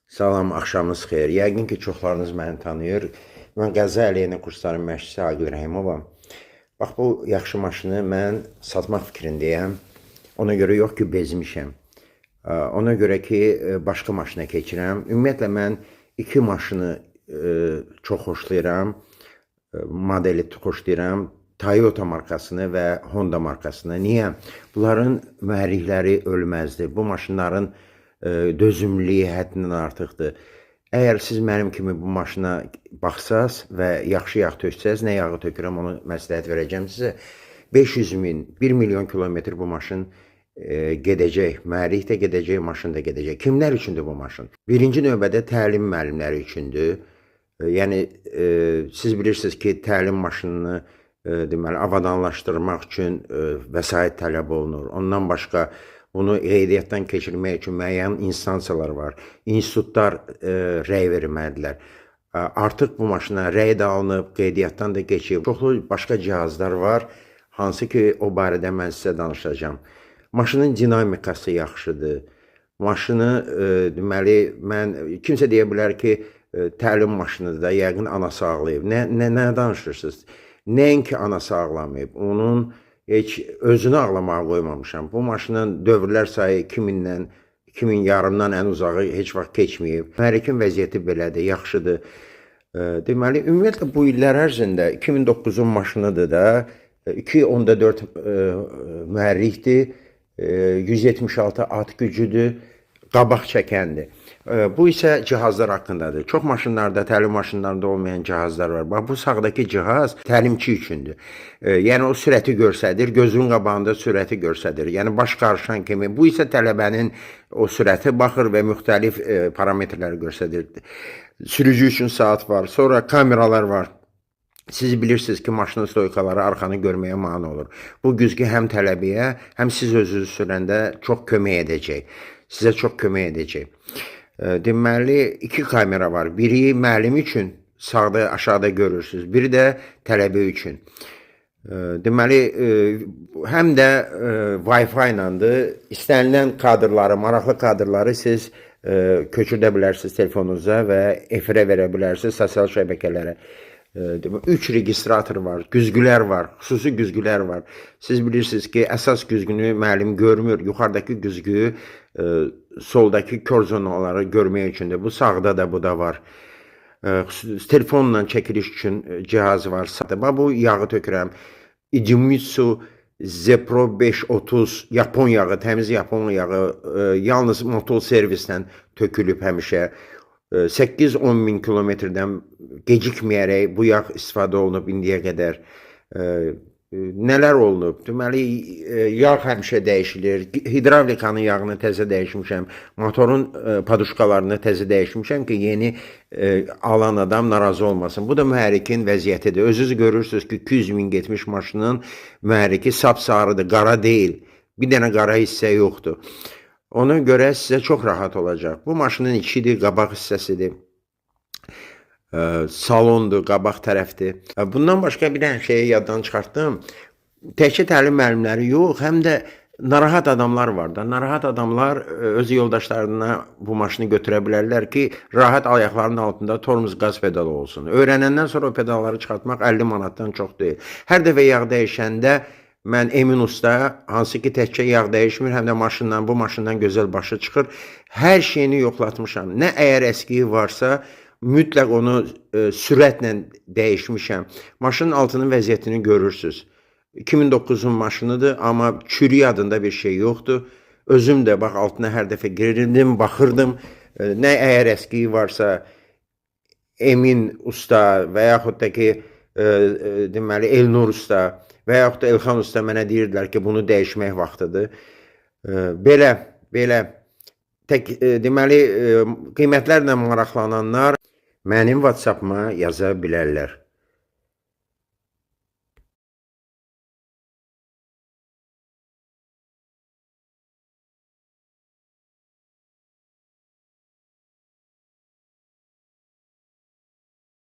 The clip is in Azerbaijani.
Salam, axşamınız xeyir. Yəqin ki, çoxlarınız məni tanıyır. Mən Qəza əleyhinə kursların məşqçisi Aqil Rəhimovam. Bax, bu yaxşı maşını mən satmaq fikrindəyəm. Ona görə yox ki, bezmişəm. Ona görə ki, başqa maşına keçirəm. Ümumiyyətlə, mən iki maşını çox xoşlayıram. Modeli xoşlayıram. Toyota markasını və Honda markasını. Niyə? Bunların mühərrikləri ölməzdir. Bu maşınların dözümlülüyü həddindən artıqdır. Əgər siz mənim kimi bu maşına baxsaz və yaxşı yağ töksəz, nə yağı tökürəm onu məsləhət verəcəm sizə. 500 min, 1 milyon kilometr bu maşın gedəcək, mühərrik də gedəcək, maşın da gedəcək. Kimlər üçündür bu maşın? Birinci növbədə təlim müəllimləri üçündür. Yəni, siz bilirsiniz ki, təlim maşınını deməli, avadanlaşdırmaq üçün vəsait tələb olunur. Ondan başqa bunu qeydiyyatdan keçirmək üçün müəyyən instansiyalar var. İnstitutlar rəy verməlidirlər. Artıq bu maşına rəy də alınıb, qeydiyyatdan da keçib. Çoxlu başqa cihazlar var, hansı ki, o barədə mən sizə danışacağam. Maşının dinamikası yaxşıdır. Maşını, deməli, kimsə deyə bilər ki, təlim maşınıdır da, yəqin anası ağlayıb. Nə danışırsınız? Nəinki anası ağlamayıb, onun heç özünü ağlamağa qoymamışam. Bu maşının dövrlər sayı 2000-dən, 2000 yarımdan ən uzağı heç vaxt keçməyib. Mühərrikin vəziyyəti belədir, yaxşıdır. Deməli, ümumiyyətlə bu illər ərzində 2009-un maşınıdır da, 2.4 mühərrikdir, 176 at gücüdür, qabaq çəkəndir. Bu isə cihazlar haqqındadır. Çox maşınlarda, təlim maşınlarında olmayan cihazlar var. Bax, bu sağdakı cihaz təlimçi üçündür. Yəni, o sürəti göstərir, gözünün qabağında sürəti göstərir. Yəni, baş qarışan kimi. Bu isə tələbənin o sürəti baxır və müxtəlif parametrləri göstərir. Sürücü üçün saat var, sonra kameralar var. Siz bilirsiniz ki, maşının stoykaları arxanı görməyə mane olur. Bu güzgü həm tələbəyə, həm siz özünüz sürəndə çox kömək edəcək. Sizə çox kömək edəcək. Deməli, iki kamera var. Biri müəllim üçün, sağda, aşağıda görürsünüz. Biri də tələbə üçün. Deməli, həm də Wi-Fi ilədir. İstənilən kadrları, maraqlı kadrları siz köçürdə bilərsiniz telefonunuza və efirə verə bilərsiniz sosial şəbəkələrə. 3 registrator var, güzgülər var, xüsusi güzgülər var. Siz bilirsiniz ki, əsas güzgünü müəllim görmür. Yuxarıdakı güzgü soldakı kör zonaları görmək üçündür. Bu sağda da, bu da var. Telefonla çəkiliş üçün cihaz var. Bu yağı tökürəm. Idemitsu Zepro 530 Yapon yağı, təmiz Yapon yağı yalnız motor servisdən tökülüb həmişə. 8-10 min kilometrdən gecikməyərək bu yağ istifadə olunub indiyə qədər. Nələr olunub? Deməli, yağ həmişə dəyişilir. Hidravlikanın yağını təzə dəyişmişəm. Motorun paduşkalarını təzə dəyişmişəm ki, yeni alan adam narazı olmasın. Bu da mühərrikin vəziyyətidir. Özünüz görürsünüz ki, 200 min getmiş maşının mühərriki sapsarıdır, qara deyil. Bir dənə qara hissə yoxdur. Ona görə sizə çox rahat olacaq. Bu maşının içidir, qabaq hissəsidir. Salondur, qabaq tərəfdir. Bundan başqa bir dənə şeyi yaddan çıxartdım. Təkcə təlim müəllimləri yox, həm də narahat adamlar var da. Narahat adamlar öz yoldaşlarına bu maşını götürə bilərlər ki, rahat ayaqlarının altında tormuz qaz pedalı olsun. Öyrənəndən sonra o pedalları çıxartmaq 50 manatdan çox deyil. Hər dəfə yağ dəyişəndə mən Emin Usta, hansı ki təkcə yağ dəyişmir, həm də bu maşından gözəl başı çıxır. Hər şeyini yoxlatmışam. Nə əgər əskiyi varsa, mütləq onu sürətlə dəyişmişəm. Maşının altının vəziyyətini görürsünüz. 2009-un maşınıdır, amma çürük adında bir şey yoxdur. Özüm də bax, altına hər dəfə girirdim, baxırdım. Nə əgər əskiyi varsa, Emin Usta və yaxud da ki, deməli, Elnur Usta və yaxud da Elxan Usta mənə deyirdilər ki, bunu dəyişmək vaxtıdır. Belə, deməli, qiymətlərlə maraqlananlar mənim WhatsApp-ma yaza bilərlər.